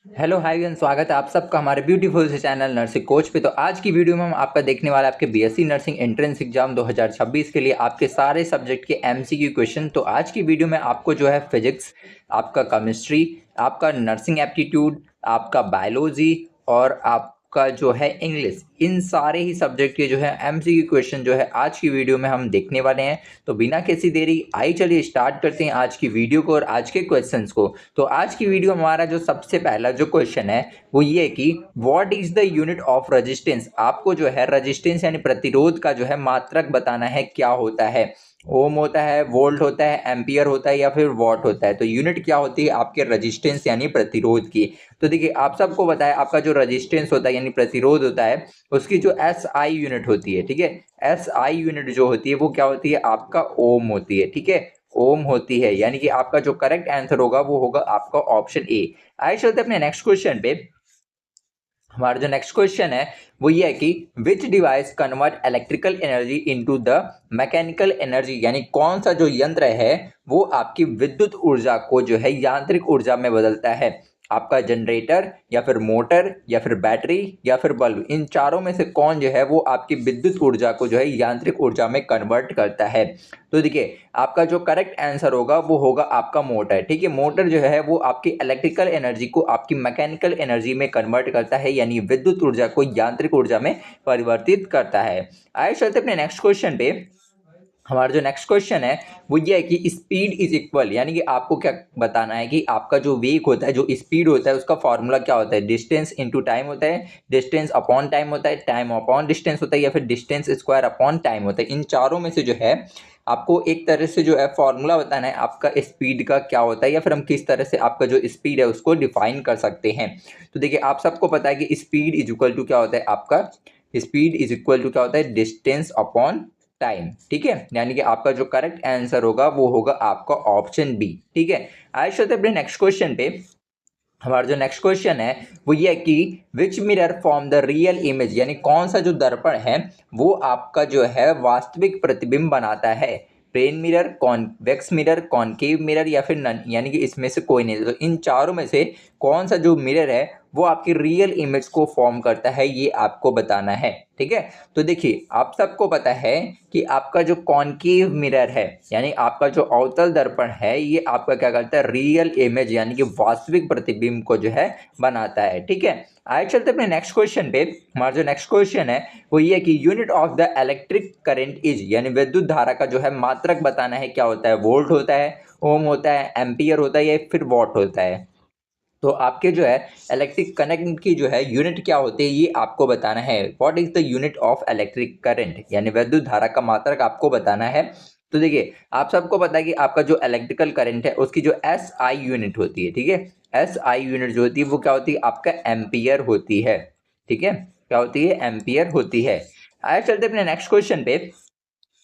Hello hi and स्वागत है आप सबका हमारे ब्यूटीफुल से चैनल नर्सिंग कोच पे। तो आज की वीडियो में हम आपका देखने वाला आपके बीएससी नर्सिंग एंट्रेंस एग्जाम 2026 के लिए आपके सारे सब्जेक्ट के एमसीक्यू क्वेश्चन। तो आज की वीडियो में आपको जो है फिजिक्स, आपका केमिस्ट्री, आपका नर्सिंग एप्टीट्यूड, आपका बायोलॉजी और आपका जो है इंग्लिश, इन सारे ही सब्जेक्ट के जो है एमसीक्यू क्वेश्चन जो है आज की वीडियो में हम देखने वाले हैं। तो बिना किसी देरी आइए चलिए स्टार्ट करते हैं आज की वीडियो को और आज के क्वेश्चंस को। तो आज की वीडियो हमारा जो सबसे पहला जो क्वेश्चन है वो ये है कि what is the unit of resistance. आपको जो है रेजिस्टेंस यानी प्रतिरोध का जो है मात्रक बताना है, क्या होता है। ओम होता है, वोल्ट होता है, एम्पियर होता है या फिर वॉट होता है। तो यूनिट क्या होती है आपके रेजिस्टेंस यानी प्रतिरोध की। तो देखिए आप सबको पता है आपका जो रेजिस्टेंस होता है यानी प्रतिरोध होता है उसकी जो एस आई यूनिट होती है, ठीक है। एस आई यूनिट जो होती है वो क्या होती है आपका ओम होती है, ठीक है। ओम होती है, यानी कि आपका जो करेक्ट आंसर होगा वो होगा आपका ऑप्शन ए। आइए चलते अपने नेक्स्ट क्वेश्चन पे। हमारा जो नेक्स्ट क्वेश्चन है वो ये है कि विच device convert electrical energy into the mechanical energy, यानी कौन सा जो यंत्र है वो आपकी विद्युत ऊर्जा को जो है यांत्रिक ऊर्जा में बदलता है। आपका जनरेटर या फिर मोटर या फिर बैटरी या फिर बल्ब, इन चारों में से कौन जो है वो आपकी विद्युत ऊर्जा को जो है यांत्रिक ऊर्जा में कन्वर्ट करता है। तो देखिए आपका जो करेक्ट आंसर होगा वो होगा आपका मोटर, ठीक है। मोटर जो है वो आपकी इलेक्ट्रिकल एनर्जी को आपकी मैकेनिकल एनर्जी में कन्वर्ट करता है, यानी विद्युत ऊर्जा को यांत्रिक ऊर्जा में परिवर्तित करता है। आइए चलते अपने नेक्स्ट क्वेश्चन पे। हमारा जो नेक्स्ट क्वेश्चन है वो ये है कि स्पीड इज इक्वल, यानी कि आपको क्या बताना है कि आपका जो वेग होता है, जो स्पीड होता है, उसका फॉर्मूला क्या होता है। डिस्टेंस इनटू टाइम होता है, डिस्टेंस अपॉन टाइम होता है, टाइम अपॉन डिस्टेंस होता है या फिर डिस्टेंस स्क्वायर अपॉन टाइम होता है। इन चारों में से जो है आपको एक तरह से जो है फॉर्मूला बताना है आपका स्पीड का क्या होता है, या फिर हम किस तरह से आपका जो स्पीड है उसको डिफाइन कर सकते हैं। तो देखिए आप सबको पता है कि स्पीड इज इक्वल टू क्या होता है आपका, स्पीड इज इक्वल टू क्या होता है डिस्टेंस अपॉन टाइम, ठीक है। यानी कि आपका जो करेक्ट आंसर होगा वो होगा आपका ऑप्शन बी, ठीक है। आइए चलते अपने नेक्स्ट क्वेश्चन पे। हमारा जो नेक्स्ट क्वेश्चन है वो ये है कि विच mirror form the real image, यानी कौन सा जो दर्पण है वो आपका जो है वास्तविक प्रतिबिंब बनाता है। Plane mirror, convex mirror, concave mirror या फिर नन, यानी कि इसमें से कोई नहीं। तो इन चारों में से कौन सा जो मिरर है वो आपकी रियल इमेज को फॉर्म करता है, ये आपको बताना है, ठीक है। तो देखिए आप सबको पता है कि आपका जो कॉनकेव मिरर है यानी आपका जो अवतल दर्पण है ये आपका क्या करता है रियल इमेज यानी कि वास्तविक प्रतिबिंब को जो है बनाता है, ठीक है। आइए चलते अपने नेक्स्ट क्वेश्चन पे। हमारा जो नेक्स्ट क्वेश्चन है वो ये कि unit of the electric current is, यानी विद्युत धारा का जो है मात्रक बताना है, क्या होता है। वोल्ट होता है, ओम होता है, एम्पियर होता है या फिर वॉट होता है। तो आपके जो है इलेक्ट्रिक करंट की जो है यूनिट क्या होती है ये आपको बताना है। What is the unit of electric current, यानी विद्युत धारा का मात्रक आपको बताना है। तो देखिए आप सबको पता है कि आपका जो इलेक्ट्रिकल करंट है उसकी जो एस आई यूनिट होती है, ठीक है। एस आई यूनिट जो होती है वो क्या होती है आपका एम्पियर होती है, ठीक है। क्या होती है, एम्पियर होती है। आइए चलते अपने नेक्स्ट क्वेश्चन पे।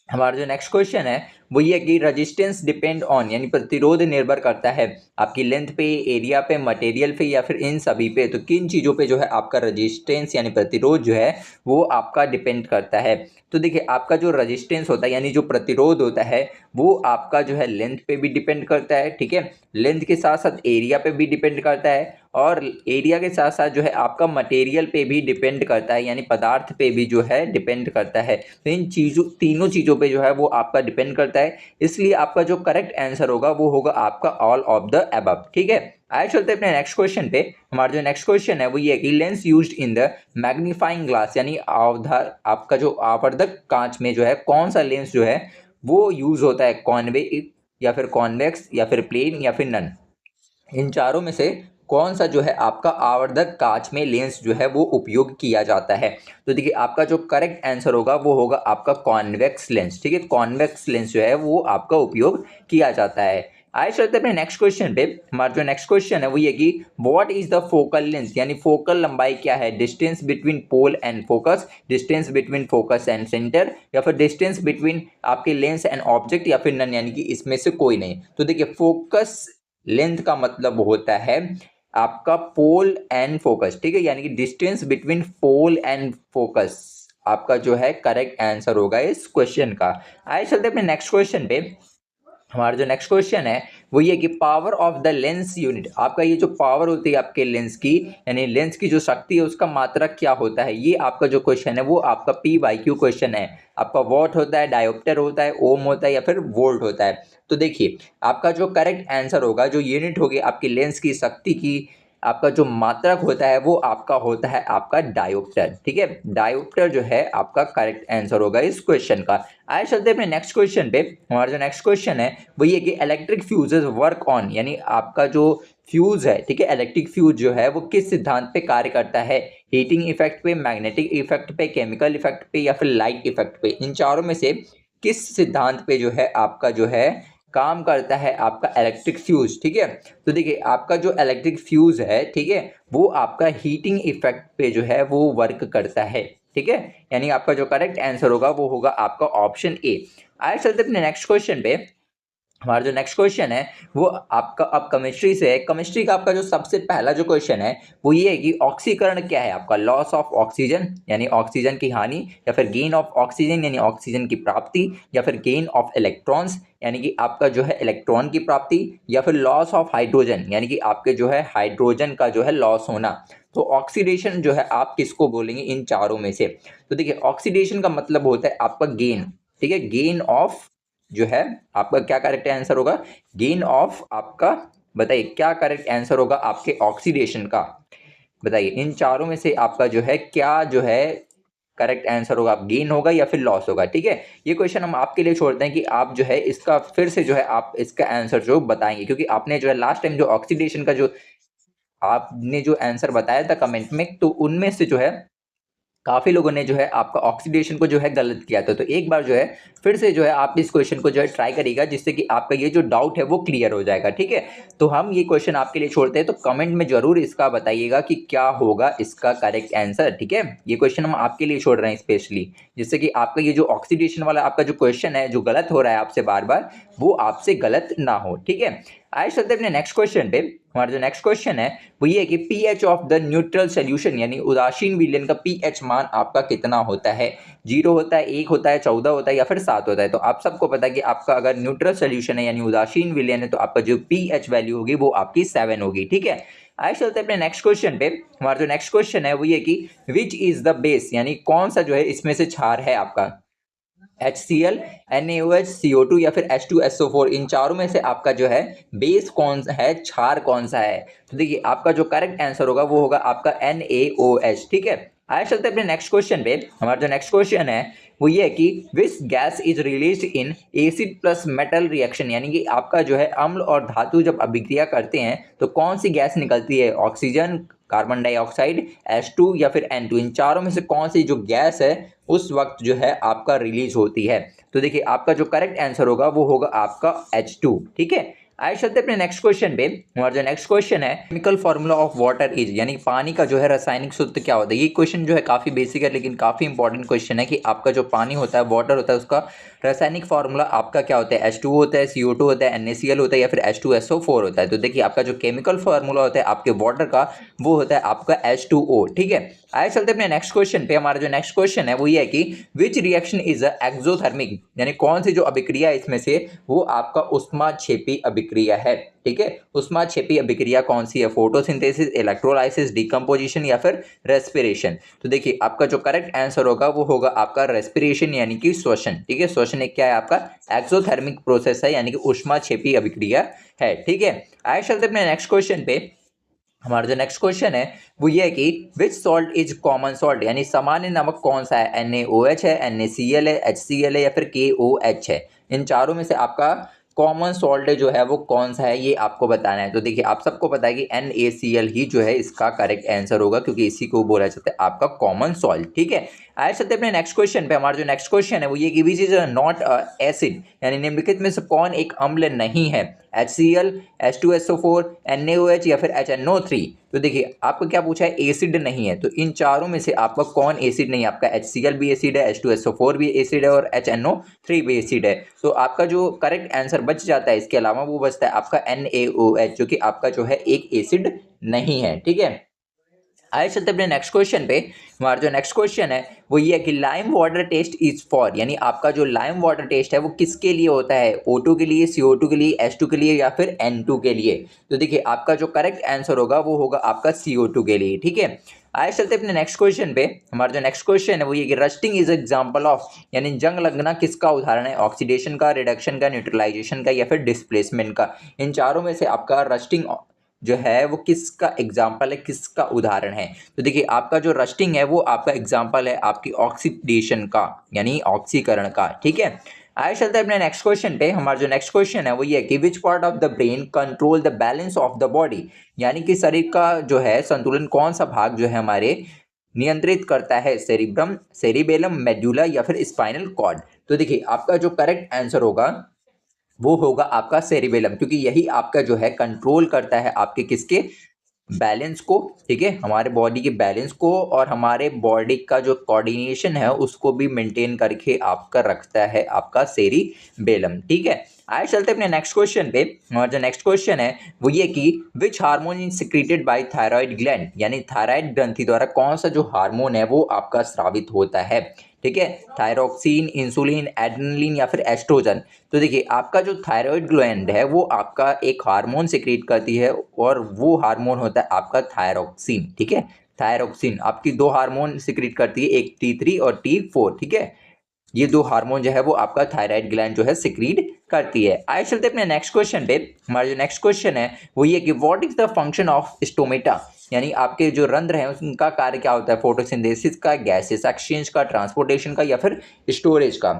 हमारा जो नेक्स्ट क्वेश्चन है वो ये कि रेजिस्टेंस डिपेंड ऑन, यानी प्रतिरोध निर्भर करता है आपकी लेंथ पे, एरिया पे, मटेरियल पे या फिर इन सभी पे। तो किन चीज़ों पे जो है आपका रेजिस्टेंस यानी प्रतिरोध जो है वो आपका डिपेंड करता है। तो देखिए आपका जो रेजिस्टेंस होता है यानी जो प्रतिरोध होता है वो आपका जो है लेंथ पे भी डिपेंड करता है, ठीक है। लेंथ के साथ साथ एरिया पे भी डिपेंड करता है और एरिया के साथ साथ जो है आपका मटेरियल पे भी डिपेंड करता है, यानी पदार्थ पे भी जो है डिपेंड करता है। तो इन चीज़ों तीनों चीज़ों पे जो है वो आपका डिपेंड करता है, इसलिए आपका जो करेक्ट आंसर होगा वो होगा आपका ऑल ऑफ द अबव, ठीक है। आइए चलते हैं अपने नेक्स्ट क्वेश्चन पे। हमारा जो नेक्स्ट क्वेश्चन है वो ये है कि lens used in the magnifying glass, यानी अवधार आपका जो आवर्धक कांच में जो है कौन सा लेंस जो है वो यूज होता है। कॉन्वे या फिर कॉन्वेक्स या फिर प्लेन या फिर नन, इन चारों में से कौन सा जो है आपका आवर्धक कांच में लेंस जो है वो उपयोग किया जाता है। तो देखिए आपका जो करेक्ट आंसर होगा वो होगा आपका कॉन्वेक्स लेंस, ठीक है। कॉन्वेक्स लेंस जो है वो आपका उपयोग किया जाता है। आइए चलते हैं अपने नेक्स्ट क्वेश्चन पे। हमारा जो नेक्स्ट क्वेश्चन है वो ये कि what is the focal length, यानी फोकल लंबाई क्या है। Distance between pole and focus, distance between focus and centre या फिर डिस्टेंस बिटवीन आपके लेंस एंड ऑब्जेक्ट या फिर नन, यानी कि इसमें से कोई नहीं। तो देखिए फोकस लेंथ का मतलब होता है आपका पोल एंड फोकस, ठीक है। यानी कि distance between pole and focus आपका जो है करेक्ट आंसर होगा इस क्वेश्चन का। आइए चलते हैं अपने नेक्स्ट क्वेश्चन पे। हमारा जो नेक्स्ट क्वेश्चन है वो ये कि power of the lens unit, आपका ये जो पावर होती है आपके लेंस की, यानी लेंस की जो शक्ति है उसका मात्रक क्या होता है, ये आपका जो क्वेश्चन है वो आपका P/Q क्वेश्चन है। आपका वॉट होता है, डायोप्टर होता है, ओम होता है या फिर वोल्ट होता है। तो देखिए आपका जो करेक्ट आंसर होगा, जो यूनिट होगी आपकी लेंस की शक्ति की, आपका जो मात्रक होता है वो आपका होता है आपका डायोप्टर। ठीक है, डायोप्टर जो है आपका करेक्ट आंसर होगा इस क्वेश्चन का। आइए चलते हैं अपने नेक्स्ट क्वेश्चन पे। हमारा जो नेक्स्ट क्वेश्चन है वो ये कि इलेक्ट्रिक फ्यूजेस वर्क ऑन, यानी आपका जो फ्यूज है, ठीक है, इलेक्ट्रिक फ्यूज जो है वो किस सिद्धांत पे कार्य करता है, हीटिंग इफेक्ट पे, मैग्नेटिक इफेक्ट पे, केमिकल इफेक्ट पे या फिर लाइट इफेक्ट पे। इन चारों में से किस सिद्धांत पे जो है आपका जो है काम करता है आपका इलेक्ट्रिक फ्यूज। ठीक है, तो देखिए आपका जो इलेक्ट्रिक फ्यूज है, ठीक है, वो आपका हीटिंग इफेक्ट पे जो है वो वर्क करता है। ठीक है, यानी आपका जो करेक्ट आंसर होगा वो होगा आपका ऑप्शन ए। आइए चलते अपने नेक्स्ट क्वेश्चन पे। हमारा जो नेक्स्ट क्वेश्चन है वो आपका अब केमिस्ट्री से है। केमिस्ट्री का आपका जो सबसे पहला जो क्वेश्चन है वो ये है कि ऑक्सीकरण क्या है आपका, लॉस ऑफ ऑक्सीजन यानी ऑक्सीजन की हानि, या फिर गेन ऑफ ऑक्सीजन यानी ऑक्सीजन की प्राप्ति, या फिर गेन ऑफ इलेक्ट्रॉन्स यानी कि आपका जो है इलेक्ट्रॉन की प्राप्ति, या फिर लॉस ऑफ हाइड्रोजन यानी कि आपके जो है हाइड्रोजन का जो है लॉस होना। तो ऑक्सीडेशन जो है आप किसको बोलेंगे इन चारों में से। तो देखिए ऑक्सीडेशन का मतलब होता है आपका गेन। ठीक है, गेन ऑफ जो है आपका क्या करेक्ट आंसर होगा, गेन ऑफ आपका, बताइए क्या करेक्ट आंसर होगा आपके ऑक्सीडेशन का। बताइए इन चारों में से आपका जो है क्या जो है करेक्ट आंसर होगा, गेन होगा या फिर लॉस होगा। ठीक है, ये क्वेश्चन हम आपके लिए छोड़ते हैं कि आप जो है इसका फिर से जो है आप इसका आंसर जो बताएंगे, क्योंकि आपने जो है लास्ट टाइम जो ऑक्सीडेशन का जो आपने जो आंसर बताया था कमेंट में, तो उनमें से जो है काफ़ी लोगों ने जो है आपका ऑक्सीडेशन को जो है गलत किया था। तो एक बार जो है फिर से जो है आप इस क्वेश्चन को जो है ट्राई करिएगा, जिससे कि आपका ये जो डाउट है वो क्लियर हो जाएगा। ठीक है, तो हम ये क्वेश्चन आपके लिए छोड़ते हैं, तो कमेंट में जरूर इसका बताइएगा कि क्या होगा इसका करेक्ट आंसर। ठीक है, ये क्वेश्चन हम आपके लिए छोड़ रहे हैं स्पेशली, जिससे कि आपका ये जो ऑक्सीडेशन वाला आपका जो क्वेश्चन है जो गलत हो रहा है आपसे बार बार, वो आपसे गलत ना हो। ठीक है, आइए चलते अपने नेक्स्ट क्वेश्चन पे। हमारा जो नेक्स्ट क्वेश्चन है वो ये है कि pH of the neutral solution यानी उदासीन विलयन का पीएच मान आपका कितना होता है, 0 होता है, 1 होता है, 14 होता है या फिर 7 होता है। तो आप सबको पता है कि आपका अगर न्यूट्रल सॉल्यूशन है यानी उदासीन विलयन है तो आपका जो पीएच वैल्यू होगी वो आपकी 7 होगी। ठीक है, आइए चलते हैं अपने नेक्स्ट क्वेश्चन पे। हमारा जो नेक्स्ट क्वेश्चन है वो ये कि विच इज द बेस यानी कौन सा जो है इसमें से क्षार है आपका, HCl, NaOH, CO2 या फिर H2SO4, इन चारों में से आपका जो है बेस कौन सा है, क्षार कौन सा है। तो देखिए आपका जो करेक्ट आंसर होगा वो होगा आपका NaOH। ठीक है, आइए चलते हैं अपने नेक्स्ट क्वेश्चन पे। हमारा जो नेक्स्ट क्वेश्चन है वो ये है कि which gas is release in acid plus metal reaction, यानी कि आपका जो है अम्ल और धातु जब अभिक्रिया करते हैं तो कौन सी गैस निकलती है, ऑक्सीजन, कार्बन डाइऑक्साइड, H2 या फिर N2, इन चारों में से कौन सी जो गैस है उस वक्त जो है आपका रिलीज होती है। तो देखिए आपका जो करेक्ट आंसर होगा वो होगा आपका H2। ठीक है, आइए चलते अपने नेक्स्ट क्वेश्चन पे। हमारा जो नेक्स्ट क्वेश्चन है chemical formula of water is, यानी पानी का जो है रासायनिक सूत्र क्या होता है। ये क्वेश्चन जो है काफी बेसिक है लेकिन काफी इंपॉर्टेंट क्वेश्चन है कि आपका जो पानी होता है, वाटर होता है, उसका रासायनिक फार्मूला आपका क्या होता है, H2 होता है, CO2 होता है, NaCl होता है या फिर H2SO4 होता है। तो देखिए आपका जो केमिकल फार्मूला होता है आपके वाटर का वो होता है आपका H2O। ठीक है, आइए चलते अपने नेक्स्ट क्वेश्चन पे। हमारा जो नेक्स्ट क्वेश्चन है वो ये है कि विच रिएक्शन इज एक्सोथर्मिक, यानी कौन सी जो अभिक्रिया इसमें से वो आपका उष्माक्षेपी अभिक्रिया है। ठीक है, उष्माक्षेपी अभिक्रिया कौन सी है, फोटोसिंथेसिस, इलेक्ट्रोलाइसिस, डिकम्पोजिशन या फिर रेस्पिरेशन। तो देखिए आपका जो करेक्ट आंसर होगा वो होगा आपका रेस्पिरेशन यानी कि श्वसन। ठीक है, श्वसन एक क्या है आपका एक्सोथर्मिक प्रोसेस है यानी कि उष्माक्षेपी अभिक्रिया है। ठीक है, आइए चलते अपने नेक्स्ट क्वेश्चन पे। हमारा जो नेक्स्ट क्वेश्चन है वो ये है कि which salt is common salt, यानी सामान्य नमक कौन सा है, NaOH है, NaCl है, HCl है या फिर KOH है। इन चारों में से आपका कॉमन सॉल्ट जो है वो कौन सा है ये आपको बताना है। तो देखिए आप सबको पता है कि NaCl ही जो है इसका करेक्ट आंसर होगा, क्योंकि इसी को बोला जाता है आपका कॉमन सॉल्ट। ठीक है, आइए चलते अपने नेक्स्ट क्वेश्चन पे। हमारा जो नेक्स्ट क्वेश्चन है वो ये कि विच इज नॉट एसिड, यानी निम्नलिखित में से कौन एक अम्ल नहीं है, HCl, H2SO4, NaOH या फिर HNO3। तो देखिए आपको क्या पूछा है, एसिड नहीं है। तो इन चारों में से आपका कौन एसिड नहीं है, आपका HCl भी एसिड है, H2SO4 भी एसिड है और HNO3 भी एसिड है। तो आपका जो करेक्ट आंसर बच जाता है इसके अलावा वो बचता है आपका NaOH, जो कि आपका जो है एक एसिड नहीं है। ठीक है, आइए चलते अपने नेक्स्ट क्वेश्चन पे। हमारा जो नेक्स्ट क्वेश्चन है वो ये है कि lime water test is for, यानी आपका जो लाइम वाटर टेस्ट है वो किसके लिए होता है, O2 के लिए, CO2 के लिए, H2 के लिए या फिर N2 के लिए। तो देखिए आपका जो करेक्ट आंसर होगा वो होगा आपका CO2 के लिए, ठीक है। आइए चलते अपने नेक्स्ट क्वेश्चन पे। हमारा जो नेक्स्ट क्वेश्चन है वो ये कि रस्टिंग इज एग्जांपल ऑफ, यानी जंग लगना किसका उदाहरण है, ऑक्सीडेशन का, रिडक्शन का, न्यूट्रलाइजेशन का या फिर डिस्प्लेसमेंट का। इन चारों में से आपका रस्टिंग जो है वो किसका एग्जाम्पल है, किसका उदाहरण है। तो देखिए आपका जो रस्टिंग है वो आपका एग्जाम्पल है आपकी ऑक्सीडेशन का, यानी ऑक्सीकरण का, ठीक है। आइए चलते हैं अपने नेक्स्ट क्वेश्चन पे। हमारा जो नेक्स्ट क्वेश्चन है वो ये है कि which part of the brain control the balance of the body, यानी कि शरीर का जो है संतुलन कौन सा भाग जो है हमारे नियंत्रित करता है, सेरिब्रम, सेरिबेलम, मेडुला या फिर स्पाइनल कॉर्ड। तो देखिए आपका जो करेक्ट आंसर होगा वो होगा आपका सेरिबेलम, क्योंकि यही आपका जो है कंट्रोल करता है आपके किसके बैलेंस को, ठीक है, हमारे बॉडी के बैलेंस को और हमारे बॉडी का जो कोऑर्डिनेशन है उसको भी मेंटेन करके आपका रखता है आपका सेरिबेलम, ठीक है। आइए चलते अपने नेक्स्ट क्वेश्चन पे। हमारा जो नेक्स्ट क्वेश्चन है वो ये कि which hormone is secreted by thyroid gland, यानी थायराइड ग्रंथि द्वारा कौन सा जो हार्मोन है वो आपका स्रावित होता है, ठीक है। थायरोक्सिन, इंसुलिन, एड्रेनलिन या फिर एस्ट्रोजन। तो देखिए आपका जो थायराइड ग्लैंड है वो आपका एक हार्मोन सिक्रीट करती है और वो हार्मोन होता है आपका थायरोक्सिन, ठीक है। थायरोक्सिन आपकी दो हार्मोन सिक्रीट करती है, एक T3 और T4, ठीक है। ये दो हार्मोन जो है वो आपका थायराइड ग्लैंड जो है सिक्रीट करती है। आइए चलते अपने नेक्स्ट क्वेश्चन पे। हमारा जो नेक्स्ट क्वेश्चन है वो ये कि what is the function of stomata, यानी आपके जो रंध्र हैं उनका कार्य क्या होता है, फोटोसिंथेसिस का, गैसेस एक्सचेंज का, ट्रांसपोर्टेशन का या फिर स्टोरेज का।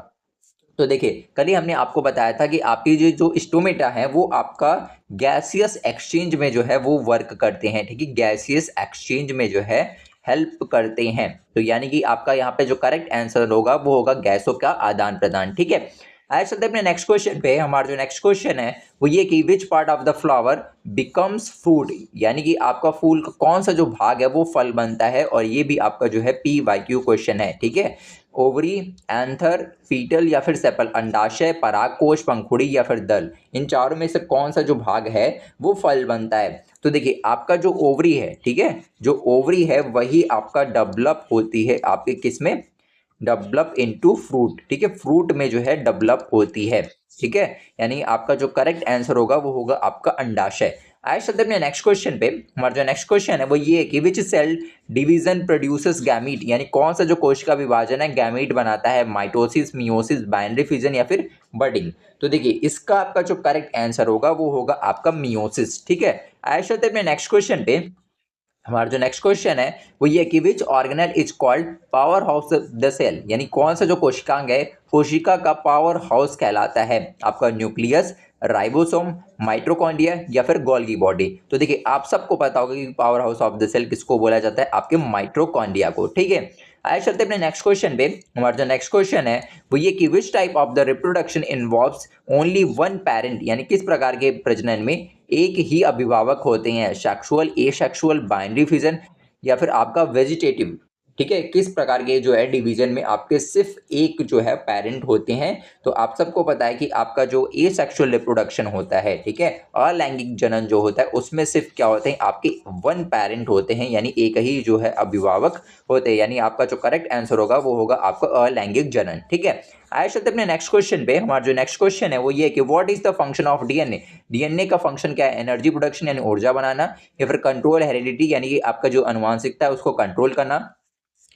तो देखिए कल ही हमने आपको बताया था कि आपकी जो स्टोमेटा है वो आपका गैसियस एक्सचेंज में जो है वो वर्क करते हैं, ठीक है, गैसियस एक्सचेंज में जो है हेल्प करते हैं। तो यानी कि आपका यहाँ पे जो करेक्ट आंसर होगा वो होगा गैसों का आदान प्रदान, ठीक है। आइए चलते हैं अपने नेक्स्ट क्वेश्चन पे। हमारा जो नेक्स्ट क्वेश्चन है वो ये कि which part of the flower becomes fruit, यानी कि आपका फूल का कौन सा जो भाग है वो फल बनता है, और ये भी आपका जो है PYQ क्वेश्चन है, ठीक है। ओवरी, एंथर, फीटल या फिर सेपल, अंडाशय, परागकोश, पंखुड़ी या फिर दल, इन चारों में से कौन सा जो भाग है वो फल बनता है। तो देखिए आपका जो ओवरी है, ठीक है, जो ओवरी है वही आपका डेवलप होती है आपके किस में, डेवलप इनटू फ्रूट, ठीक है, फ्रूट में जो है डेवलप होती है, ठीक है। यानी आपका जो करेक्ट आंसर होगा वो होगा आपका अंडाशय। आइए चलते अपने नेक्स्ट क्वेश्चन पे। हमारा जो नेक्स्ट क्वेश्चन है वो ये है कि विच सेल डिवीजन प्रोड्यूसेस गैमीट, यानी कौन सा जो कोशिका विभाजन है गैमीट बनाता है, माइटोसिस, मियोसिस, बाइनरी फिजन या फिर बडिंग। तो देखिए इसका आपका जो करेक्ट आंसर होगा वो होगा आपका मियोसिस, ठीक है। आइए चलते अपने नेक्स्ट क्वेश्चन पे। हमारा जो नेक्स्ट क्वेश्चन है वो ये कि which organelle is called power house the cell, यानी कौन सा जो कोशिकांग है कोशिका का पावर हाउस कहलाता है, आपका न्यूक्लियस, राइबोसोम, माइटोकॉन्ड्रिया या फिर गोल्गी बॉडी। तो देखिए आप सबको पता होगा कि power house of the cell किसको बोला जाता है, आपके माइटोकॉन्ड्रिया को, ठीक है। आइए चलते अपने नेक्स्ट क्वेश्चन पे। हमारा जो नेक्स्ट क्वेश्चन है वो ये कि which type of the reproduction involves only one parent, यानी किस प्रकार के प्रजनन में एक ही अभिभावक होते हैं, सेक्सुअल, एसेक्सुअल, बाइनरी फिजन या फिर आपका वेजिटेटिव, ठीक है, किस प्रकार के जो है डिवीजन में आपके सिर्फ एक जो है पेरेंट होते हैं। तो आप सबको पता है कि आपका जो एसेक्सुअल रिप्रोडक्शन होता है, ठीक है, अलैंगिक जनन जो होता है उसमें सिर्फ क्या होते हैं आपके वन पेरेंट होते हैं, यानी एक ही जो है अभिभावक होते हैं, यानी आपका जो करेक्ट आंसर होगा वो होगा आपका अलैंगिक जनन, ठीक है। आइए चलते अपने नेक्स्ट क्वेश्चन पे। हमारा जो नेक्स्ट क्वेश्चन है वो ये कि what is the function of DNA, DNA का फंक्शन क्या है, एनर्जी प्रोडक्शन यानी ऊर्जा बनाना, या फिर कंट्रोल हेरिडिटी यानी कि आपका जो अनुवांशिकता है उसको कंट्रोल करना,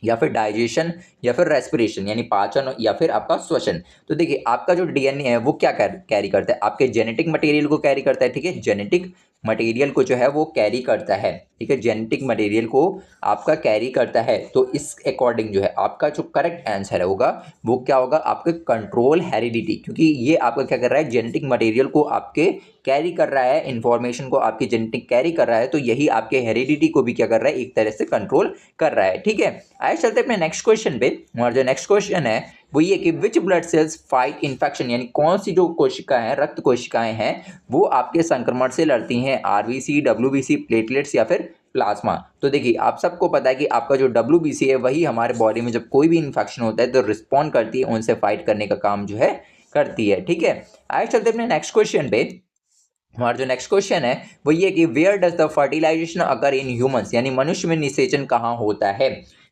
या फिर डाइजेशन या फिर रेस्पिरेशन यानी पाचन या फिर आपका श्वसन। तो देखिए आपका जो डीएनए है वो क्या कैरी करता है, आपके जेनेटिक मटेरियल को कैरी करता है, ठीक है, जेनेटिक मटेरियल को जो है वो कैरी करता है, ठीक है, जेनेटिक मटेरियल को आपका कैरी करता है। तो इस अकॉर्डिंग जो है आपका जो करेक्ट आंसर होगा वो क्या होगा, आपके कंट्रोल हेरिडिटी, क्योंकि ये आपका क्या कर रहा है, जेनेटिक मटेरियल को आपके कैरी कर रहा है, इंफॉर्मेशन को आपकी जेनेटिक कैरी कर रहा है, तो यही आपके हेरिडिटी को भी क्या कर रहा है, एक तरह से कंट्रोल कर रहा है, ठीक है। आइए चलते अपने नेक्स्ट क्वेश्चन पे। हमारा जो नेक्स्ट क्वेश्चन है वो ये कि which blood cells fight infection, यानी कौन सी जो कोशिकाएं हैं, रक्त कोशिकाएं हैं वो आपके संक्रमण से लड़ती हैं, RBC, WBC, प्लेटलेट्स या फिर प्लाज्मा। तो देखिए आप सबको पता है कि आपका जो WBC है वही हमारे बॉडी में जब कोई भी इन्फेक्शन होता है तो रिस्पॉन्ड करती है, उनसे फाइट करने का काम जो है करती है, ठीक है। आइए चलते अपने नेक्स्ट क्वेश्चन पे। हमारा जो नेक्स्ट क्वेश्चन है वो ये कि where does the fertilisation occur in humans, यानी मनुष्य में निषेचन कहाँ होता है।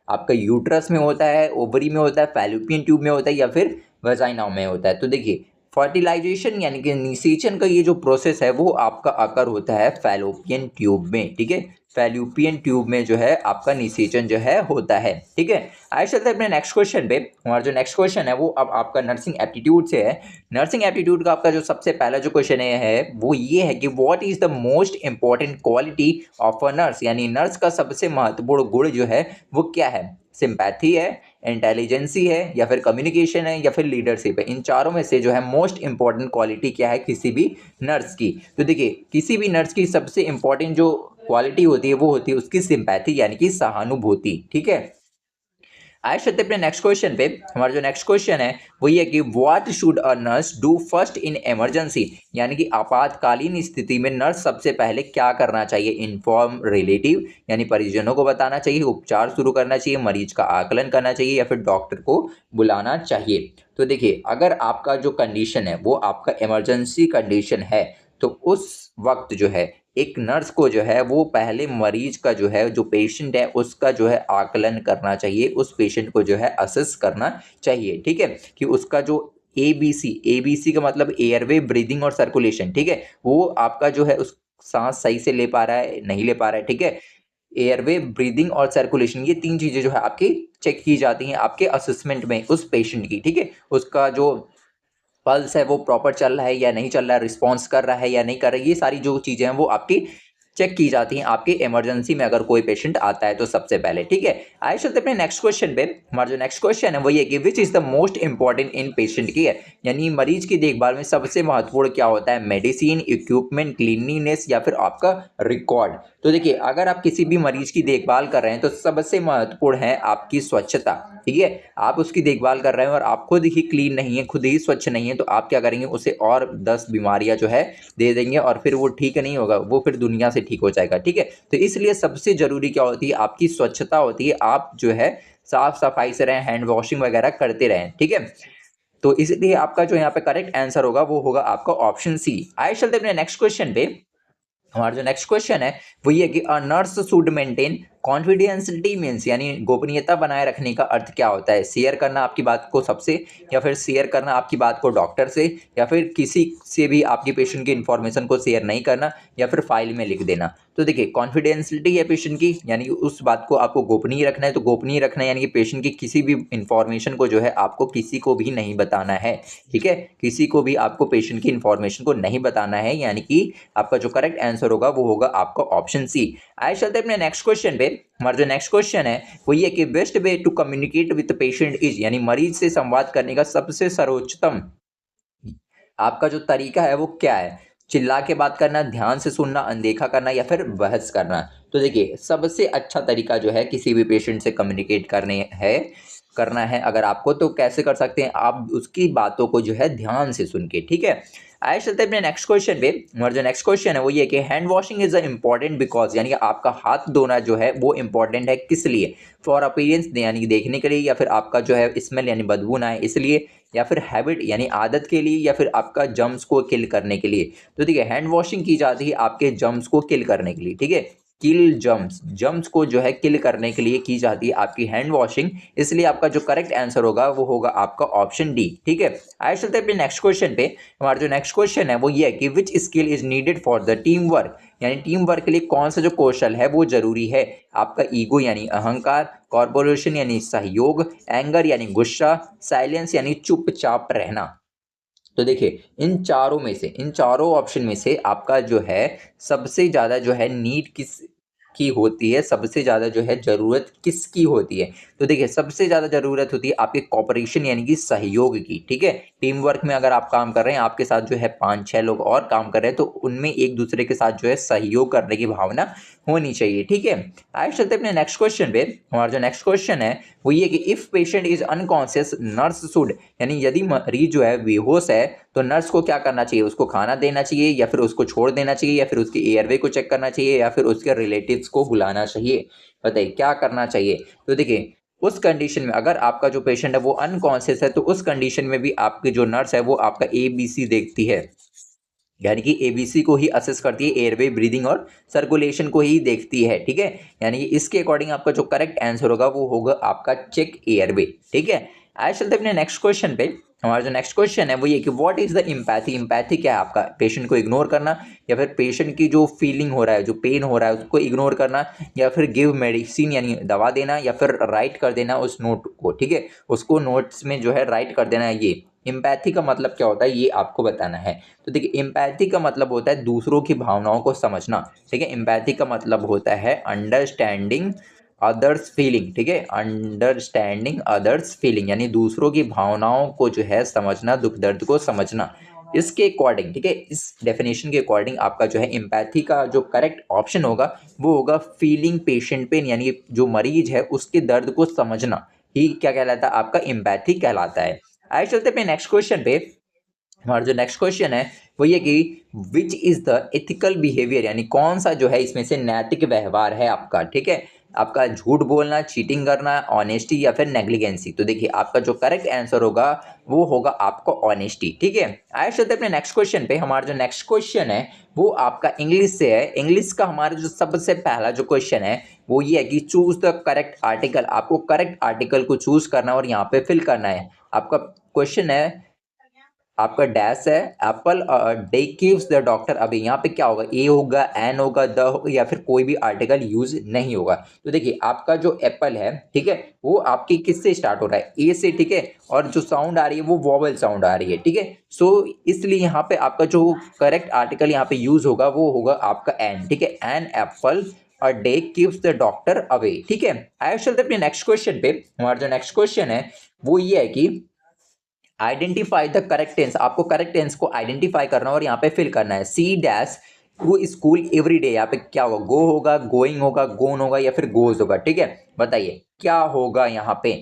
आपका यूट्रस में होता है, ओवरी में होता है, फैलोपियन ट्यूब में होता है या फिर वजाइना में होता है। तो देखिए फर्टिलाइजेशन यानी कि निषेचन का ये जो प्रोसेस है वो आपका अकर होता है फैलोपियन ट्यूब में, ठीक है। फैलोपियन ट्यूब में जो है आपका निषेचन जो है होता है, ठीक है। आइए चलते हैं अपने नेक्स्ट क्वेश्चन पे। हमारा जो नेक्स्ट क्वेश्चन है वो अब आपका नर्सिंग एप्टीट्यूड से है। नर्सिंग एप्टीट्यूड का आपका जो सबसे पहला जो क्वेश्चन है वो ये है कि what is the most important quality of a nurse, यानी नर्स का सबसे महत्वपूर्ण गुण जो है वो क्या है। सिंपैथी है, इंटेलिजेंसी है या फिर कम्युनिकेशन है या फिर लीडरशिप है। इन चारों में से जो है मोस्ट इंपॉर्टेंट क्वालिटी क्या है किसी भी नर्स की। तो देखिए किसी भी नर्स की सबसे इंपॉर्टेंट जो क्वालिटी होती है वो होती है उसकी सिंपैथी यानी कि सहानुभूति, ठीक है। आइए चलते अपने नेक्स्ट क्वेश्चन पे। हमारा जो नेक्स्ट क्वेश्चन है वो ये कि what should a nurse do first in emergency, यानी कि आपातकालीन स्थिति में नर्स सबसे पहले क्या करना चाहिए। इन्फॉर्म रिलेटिव, यानी परिजनों को बताना चाहिए, उपचार शुरू करना चाहिए, मरीज का आकलन करना चाहिए या फिर डॉक्टर को बुलाना चाहिए। तो देखिए अगर आपका जो कंडीशन है वो आपका इमरजेंसी कंडीशन है तो उस वक्त जो है एक नर्स को जो है वो पहले मरीज का जो है जो पेशेंट है उसका जो है आकलन करना चाहिए, उस पेशेंट को जो है असेस करना चाहिए, ठीक है। कि उसका जो एबीसी का मतलब एयरवे, ब्रीदिंग और सर्कुलेशन, ठीक है, वो आपका जो है उस सांस सही से ले पा रहा है नहीं ले पा रहा है, ठीक है। एयरवे, ब्रीदिंग और सर्कुलेशन ये तीन चीजें जो है आपकी चेक की जाती हैं आपके असेसमेंट में उस पेशेंट की, ठीक है। उसका जो पल्स है वो प्रॉपर चल रहा है या नहीं चल रहा है, रिस्पॉन्स कर रहा है या नहीं कर रहा है, ये सारी जो चीज़ें हैं वो आपकी चेक की जाती हैं आपके इमरजेंसी में अगर कोई पेशेंट आता है तो सबसे पहले, ठीक है। आइए चलते अपने नेक्स्ट क्वेश्चन पे। हमारा जो नेक्स्ट क्वेश्चन है वो ये कि which is the most important in patient care, यानी मरीज की देखभाल में सबसे महत्वपूर्ण क्या होता है। मेडिसिन, इक्विपमेंट, क्लीनलीनेस या फिर आपका रिकॉर्ड। तो देखिए अगर आप किसी भी मरीज की देखभाल कर रहे हैं तो सबसे महत्वपूर्ण है आपकी स्वच्छता, ठीक है। आप उसकी देखभाल कर रहे हैं और आप खुद ही क्लीन नहीं है, खुद ही स्वच्छ नहीं है, तो आप क्या करेंगे उसे और 10 बीमारियां जो है दे देंगे और फिर वो ठीक नहीं होगा, वो फिर दुनिया से ठीक हो जाएगा, ठीक है। तो इसलिए सबसे जरूरी क्या होती है आपकी स्वच्छता होती है, आप जो है साफ सफाई से रहें, हैंड वॉशिंग वगैरह करते रहें, ठीक है। तो इसलिए आपका जो यहाँ पे करेक्ट आंसर होगा वो होगा आपका ऑप्शन सी। आइए चलते अपने नेक्स्ट क्वेश्चन पे। हमारा जो नेक्स्ट क्वेश्चन है वो ये कि a nurse should maintain confidentiality means, यानी गोपनीयता बनाए रखने का अर्थ क्या होता है। शेयर करना आपकी बात को सबसे, या फिर शेयर करना आपकी बात को डॉक्टर से, या फिर किसी से भी आपकी पेशेंट की इंफॉर्मेशन को शेयर नहीं करना, या फिर फाइल में लिख देना। तो देखिए कॉन्फिडेंशियलिटी है पेशेंट की, यानी कि उस बात को आपको गोपनीय रखना है, तो गोपनीय रखना है यानी कि पेशेंट की किसी भी इंफॉर्मेशन को जो है आपको किसी को भी नहीं बताना है, ठीक है। किसी को भी आपको पेशेंट की इंफॉर्मेशन को नहीं बताना है, यानी कि आपका जो करेक्ट आंसर होगा वो होगा आपका ऑप्शन सी। आइए चलते हैं अपने नेक्स्ट क्वेश्चन पे। हमारा जो नेक्स्ट क्वेश्चन है वो ये कि best way to communicate with patient is, यानी मरीज से संवाद करने का सबसे सर्वोत्तम आपका जो तरीका है वो क्या है। चिल्ला के बात करना, ध्यान से सुनना, अनदेखा करना या फिर बहस करना। तो देखिए सबसे अच्छा तरीका जो है किसी भी पेशेंट से कम्युनिकेट करना है अगर आपको, तो कैसे कर सकते हैं आप उसकी बातों को जो है ध्यान से सुन के, ठीक है। आइए चलते हैं अपने नेक्स्ट क्वेश्चन पे। हमारा जो नेक्स्ट क्वेश्चन है वो ये कि hand washing is important because, यानी कि आपका हाथ धोना जो है वो इम्पॉर्टेंट है किस लिए। फॉर अपीयरेंस यानी कि देखने के लिए, या फिर आपका जो है स्मेल यानी बदबू ना आए इसलिए, या फिर हैबिट यानी आदत के लिए, या फिर आपका जम्स को किल करने के लिए। तो देखिए हैंड वॉशिंग की जाती है आपके जम्स को किल करने के लिए, ठीक है। किल जम्स, जम्स को जो है किल करने के लिए की जाती है आपकी हैंड वॉशिंग, इसलिए आपका जो करेक्ट आंसर होगा वो होगा आपका ऑप्शन डी, ठीक है। आइए चलते हैं अपने नेक्स्ट क्वेश्चन पे। हमारा जो नेक्स्ट क्वेश्चन है वो ये है कि which skill is needed for the team work, यानी टीम वर्क के लिए कौन सा जो कौशल है वो जरूरी है। आपका ईगो यानी अहंकार, कॉर्पोरेशन यानी सहयोग, एंगर यानी गुस्सा, साइलेंस यानी चुपचाप रहना। तो देखिए इन चारों में से, इन चारों ऑप्शन में से आपका जो है सबसे ज़्यादा जो है नीड किस की होती है, सबसे ज़्यादा जो है ज़रूरत किसकी होती है। तो देखिए सबसे ज़्यादा ज़रूरत होती है आपके कॉपरेशन यानी कि सहयोग की, ठीक है। टीम वर्क में अगर आप काम कर रहे हैं, आपके साथ जो है 5-6 लोग और काम कर रहे हैं, तो उनमें एक दूसरे के साथ जो है सहयोग करने की भावना होनी चाहिए, ठीक है। आइए चलते अपने नेक्स्ट क्वेश्चन पे। हमारा जो नेक्स्ट क्वेश्चन है वो ये कि if patient is unconscious nurse should, यानी यदि मरीज जो है बेहोश है तो नर्स को क्या करना चाहिए। उसको खाना देना चाहिए, या फिर उसको छोड़ देना चाहिए, या फिर उसके एयरवे को चेक करना चाहिए, या फिर उसके रिलेटिव्स को बुलाना चाहिए। बताइए क्या करना चाहिए। तो देखिए उस कंडीशन में अगर आपका जो पेशेंट है वो अनकॉन्शियस है तो उस कंडीशन में भी आपकी जो नर्स है वो आपका ABC देखती है, यानी कि एबीसी को ही असेस करती है, एयरवे, ब्रीदिंग और सर्कुलेशन को ही देखती है। ठीक है, यानी कि इसके अकॉर्डिंग आपका जो करेक्ट आंसर होगा वो होगा आपका चेक एयरवे। ठीक है, आज चलते अपने नेक्स्ट क्वेश्चन पे। हमारा जो नेक्स्ट क्वेश्चन है वो ये कि what is the empathy. Empathy क्या है आपका? पेशेंट को इग्नोर करना, या फिर पेशेंट की जो फीलिंग हो रहा है, जो पेन हो रहा है उसको इग्नोर करना, या फिर गिव मेडिसिन यानी दवा देना, या फिर राइट कर देना उस नोट को। ठीक है, उसको नोट्स में जो है राइट कर देना। ये इम्पैथी का मतलब क्या होता है ये आपको बताना है। तो देखिए, इम्पैथी का मतलब होता है दूसरों की भावनाओं को समझना। ठीक है, इम्पैथी का मतलब होता है अंडरस्टैंडिंग अदर्स फीलिंग। ठीक है, अंडरस्टैंडिंग अदर्स फीलिंग यानी दूसरों की भावनाओं को जो है समझना, दुख दर्द को समझना। इसके अकॉर्डिंग, ठीक है, इस डेफिनेशन के अकॉर्डिंग आपका जो है इम्पैथी का जो करेक्ट ऑप्शन होगा वो होगा फीलिंग पेशेंट पेन, यानी जो मरीज है उसके दर्द को समझना ही क्या कहलाता है? आपका इम्पैथी कहलाता है। आइए चलते अपने नेक्स्ट क्वेश्चन पे। हमारा जो नेक्स्ट क्वेश्चन है वो ये कि which is the ethical behaviour, यानी कौन सा जो है इसमें से नैतिक व्यवहार है आपका। ठीक है, आपका झूठ बोलना, चीटिंग करना, ऑनेस्टी, या फिर नेग्लिजेंसी। तो देखिए, आपका जो करेक्ट आंसर होगा वो होगा आपका ऑनेस्टी। ठीक है, आइए चलते अपने नेक्स्ट क्वेश्चन पे। हमारा जो नेक्स्ट क्वेश्चन है वो आपका इंग्लिश से है। इंग्लिश का हमारा जो सबसे पहला जो क्वेश्चन है वो ये है कि चूज द करेक्ट आर्टिकल। आपको करेक्ट आर्टिकल को चूज करना और यहाँ पे फिल करना है। आपका क्वेश्चन है, आपका डैश है Apple day gives the doctor. अभी यहाँ पे क्या होगा? ए होगा, एन होगा, द होगा, या फिर कोई भी आर्टिकल यूज नहीं होगा। तो देखिए, आपका जो एप्पल है, ठीक है, वो आपकी किससे स्टार्ट हो रहा है? ए से। ठीक है, और जो साउंड आ रही है वो वॉवल साउंड आ रही है। ठीक है, सो इसलिए यहाँ पे आपका जो करेक्ट आर्टिकल यहाँ पे यूज होगा वो होगा आपका एन। ठीक है, an apple a day keeps the doctor away. ठीक है, आइए चलते अपने नेक्स्ट क्वेश्चन पे। हमारा जो नेक्स्ट क्वेश्चन है वो ये है कि आइडेंटिफाई द करेक्ट टेंस। आपको करेक्ट टेंस को आइडेंटिफाई करना और यहाँ पे फिल करना है। She dash to school every day. यहाँ पे क्या होगा? गो होगा, गोइंग होगा, गोन होगा, या फिर गोज होगा। ठीक है, बताइए क्या होगा यहाँ पे?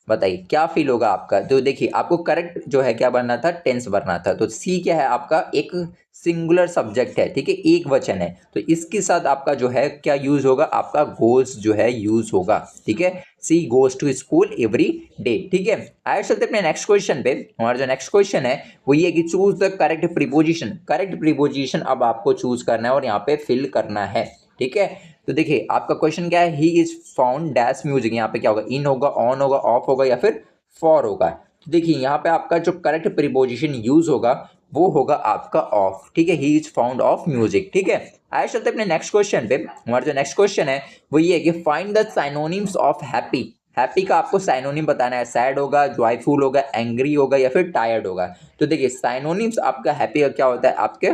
बताइए क्या फील होगा आपका? तो देखिए, आपको करेक्ट जो है क्या बनना था? टेंस बनना था। तो सी क्या है आपका? एक सिंगुलर सब्जेक्ट है। ठीक है, एक वचन है, तो इसके साथ आपका जो है क्या यूज होगा? आपका गोज जो है यूज होगा। ठीक है, she goes to school every day. ठीक है, आइए चलते अपने नेक्स्ट क्वेश्चन पे। हमारा जो नेक्स्ट क्वेश्चन है वो ये कि choose the correct preposition. Correct preposition अब आपको चूज करना है और यहाँ पे फिल करना है। ठीक है, तो देखिए, आपका क्वेश्चन क्या है? He is found dash music. यहाँ पे क्या होगा? इन होगा, ऑन होगा, ऑफ होगा, या फिर फॉर होगा। तो देखिए, यहाँ पे आपका जो करेक्ट प्रीपोजिशन यूज होगा वो होगा आपका ऑफ। ठीक है, he is found of music. ठीक है, आइए चलते अपने नेक्स्ट क्वेश्चन पे। हमारा जो नेक्स्ट क्वेश्चन है वो ये है कि find the synonyms of happy. Happy का आपको साइनोनिम बताना है। सैड होगा, जॉयफुल होगा, एंग्री होगा, या फिर टायर्ड होगा। तो देखिए, साइनोनिम्स आपका हैप्पी का क्या होता है? आपके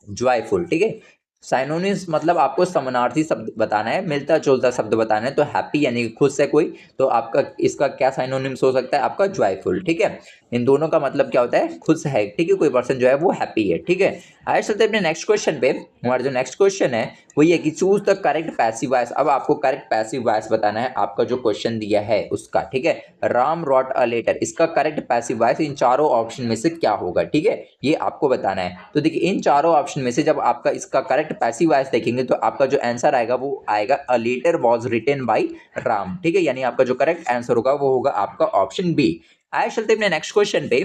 जॉयफुल। ठीक है, साइनोनिम्स मतलब आपको समानार्थी शब्द बताना है, मिलता जुलता शब्द बताना है। तो हैप्पी यानी खुश है कोई, तो आपका इसका क्या साइनोनिम्स हो सकता है? आपका जॉयफुल। ठीक है, इन दोनों का मतलब क्या होता है? खुश है। ठीक है, कोई पर्सन जो है वो हैप्पी है। ठीक है, आइए चलते हैं अपने नेक्स्ट क्वेश्चन पे। हमारा जो नेक्स्ट क्वेश्चन है वो ये कि choose the correct passive voice. अब आपको करेक्ट पैसिव वॉइस बताना है, आपका जो क्वेश्चन दिया है उसका। ठीक है, राम रॉट अ लेटर, इसका करेक्ट पैसिव वॉइस इन चारों ऑप्शन में से क्या होगा? ठीक है, ये आपको बताना है। तो देखिए, इन चारों ऑप्शन में से जब आपका इसका करेक्ट पैसिव वॉइस देखेंगे तो आपका जो आंसर आएगा वो आएगा a letter was written by Ram. ठीक है, यानी आपका जो करेक्ट आंसर होगा वो होगा आपका ऑप्शन बी। आइए चलते हैं अपने नेक्स्ट क्वेश्चन पे।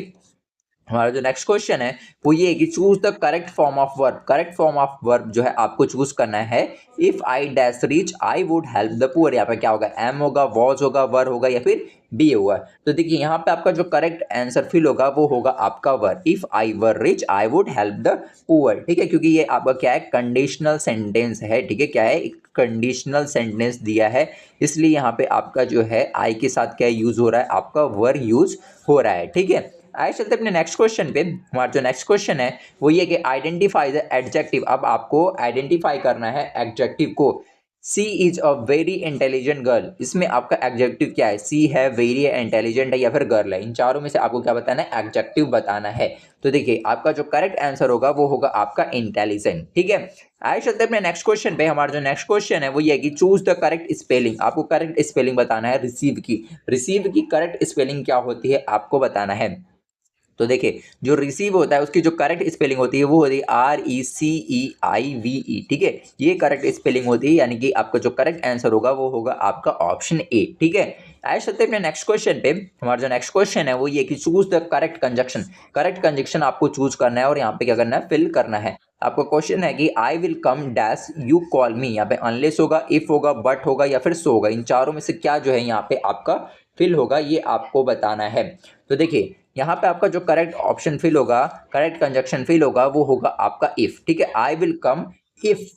हमारा जो नेक्स्ट क्वेश्चन है वो ये है कि choose the correct form of verb. Correct form of verb जो है आपको चूज करना है। If I dash rich I would help the poor. यहाँ पे क्या होगा? एम होगा, वॉज होगा, वर होगा, या फिर बी होगा। तो देखिए, यहाँ पे आपका जो करेक्ट आंसर फिल होगा वो होगा आपका were. If I were rich I would help the poor. ठीक है, क्योंकि ये आपका क्या है? कंडीशनल सेंटेंस है। ठीक है, क्या है? कंडीशनल सेंटेंस दिया है, इसलिए यहाँ पे आपका जो है आई के साथ क्या यूज हो रहा है? आपका वर यूज हो रहा है। ठीक है, आइए चलते अपने नेक्स्ट क्वेश्चन पे। हमारा जो नेक्स्ट क्वेश्चन है वो ये कि आइडेंटिफाई द एडजेक्टिव। अब आपको आइडेंटिफाई करना है एडजेक्टिव को। She is a very intelligent girl, इसमें आपका एडजेक्टिव क्या है? सी है, वेरी है, इंटेलिजेंट है, या फिर गर्ल है। इन चारों में से आपको क्या बताना है? एडजेक्टिव बताना है। तो देखिए, आपका जो करेक्ट आंसर होगा वो होगा आपका इंटेलिजेंट। ठीक है, आइए चलते अपने नेक्स्ट क्वेश्चन पे। हमारा जो नेक्स्ट क्वेश्चन है वो ये है कि चूज द करेक्ट स्पेलिंग। आपको करेक्ट स्पेलिंग बताना है रिसीव की। रिसीव की करेक्ट स्पेलिंग क्या होती है आपको बताना है। तो देखिए जो रिसीव होता है उसकी जो करेक्ट स्पेलिंग होती है वो होती है RECEIVE, ठीक है, ये करेक्ट स्पेलिंग होती है, यानी कि आपका जो करेक्ट आंसर होगा वो होगा आपका ऑप्शन ए, ठीक है। आइए चलते हैं अपने नेक्स्ट क्वेश्चन पे। हमारा जो नेक्स्ट क्वेश्चन है वो ये कि choose the correct conjunction. Correct conjunction आपको चूज करना है और यहाँ पे क्या करना है, फिल करना है। आपका क्वेश्चन है कि I will come dash you call मी, यहाँ पे अनलेस होगा, इफ होगा, बट होगा या फिर सो होगा, इन चारों में से क्या जो है यहाँ पे आपका फिल होगा, ये आपको बताना है। तो देखिए यहाँ पे आपका जो करेक्ट ऑप्शन फिल होगा, करेक्ट कंजक्शन फिल होगा, वो होगा आपका इफ, ठीक है। I will come if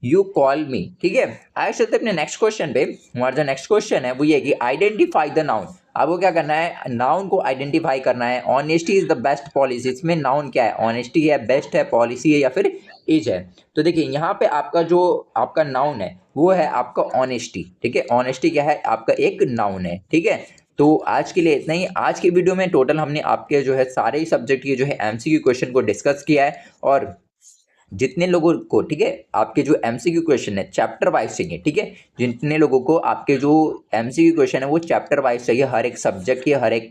you call मी, ठीक है। आइए चलते अपने नेक्स्ट क्वेश्चन पे। हमारा जो नेक्स्ट क्वेश्चन है वो ये कि आइडेंटिफाई द नाउन। आपको क्या करना है, नाउन को आइडेंटिफाई करना है। Honesty is the best policy, इसमें नाउन क्या है, ऑनेस्टी है, बेस्ट है, पॉलिसी है या फिर इज है। तो देखिए यहाँ पे आपका जो आपका नाउन है वो है आपका ऑनेस्टी, ठीक है। ऑनेस्टी क्या है, आपका एक नाउन है, ठीक है। तो आज के लिए इतना ही। आज की वीडियो में टोटल हमने आपके जो है सारे ही सब्जेक्ट के जो है एमसीक्यू क्वेश्चन को डिस्कस किया है, और जितने लोगों को, ठीक है, आपके जो एमसीक्यू क्वेश्चन है चैप्टर वाइज चाहिए, ठीक है, जितने लोगों को आपके जो एमसीक्यू क्वेश्चन है वो चैप्टर वाइज चाहिए, हर एक सब्जेक्ट के, हर एक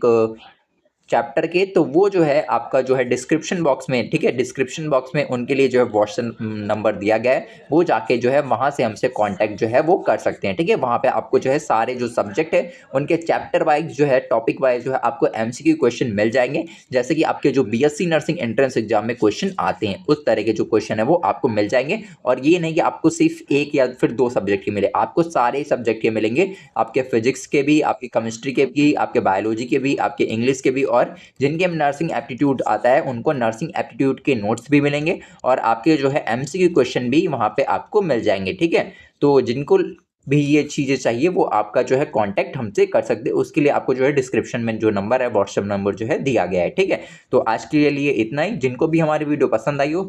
चैप्टर के, तो वो जो है आपका जो है डिस्क्रिप्शन बॉक्स में, ठीक है, डिस्क्रिप्शन बॉक्स में उनके लिए जो है व्हाट्सएप नंबर दिया गया है, वो जाके जो है वहाँ से हमसे कांटेक्ट जो है वो कर सकते हैं, ठीक है। वहाँ पे आपको जो है सारे जो सब्जेक्ट है उनके चैप्टर वाइज जो है, टॉपिक वाइज जो है आपको एमसीक्यू क्वेश्चन मिल जाएंगे, जैसे कि आपके जो बीएससी नर्सिंग एंट्रेंस एग्जाम में क्वेश्चन आते हैं उस तरह के जो क्वेश्चन है वो आपको मिल जाएंगे। और ये नहीं कि आपको सिर्फ एक या फिर दो सब्जेक्ट के मिले, आपको सारे सब्जेक्ट के मिलेंगे, आपके फिजिक्स के भी, आपकी केमिस्ट्री के भी, आपके बायोलॉजी के भी, आपके इंग्लिश के भी, और जिनके नर्सिंग एप्टीट्यूड आता है उनको नर्सिंग एप्टीट्यूड के नोट्स भी मिलेंगे, और आपके जो है एमसीक्यू क्वेश्चन भी वहाँ पे आपको मिल जाएंगे, ठीक है। तो जिनको भी ये चीज़ें चाहिए वो आपका जो है कांटेक्ट हमसे कर सकते हैं, उसके लिए आपको जो है डिस्क्रिप्शन में जो नंबर है, व्हाट्सएप नंबर जो है दिया गया है, ठीक है। तो आज के लिए इतना ही। जिनको भी हमारी वीडियो पसंद आई हो,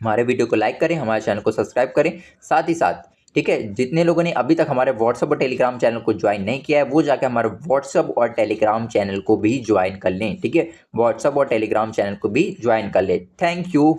हमारे वीडियो को लाइक करें, हमारे चैनल को सब्सक्राइब करें, साथ ही साथ, ठीक है, जितने लोगों ने अभी तक हमारे व्हाट्सएप और टेलीग्राम चैनल को ज्वाइन नहीं किया है वो जाकर हमारे व्हाट्सएप और टेलीग्राम चैनल को भी ज्वाइन कर लें, ठीक है, व्हाट्सएप और टेलीग्राम चैनल को भी ज्वाइन कर लें। Thank you.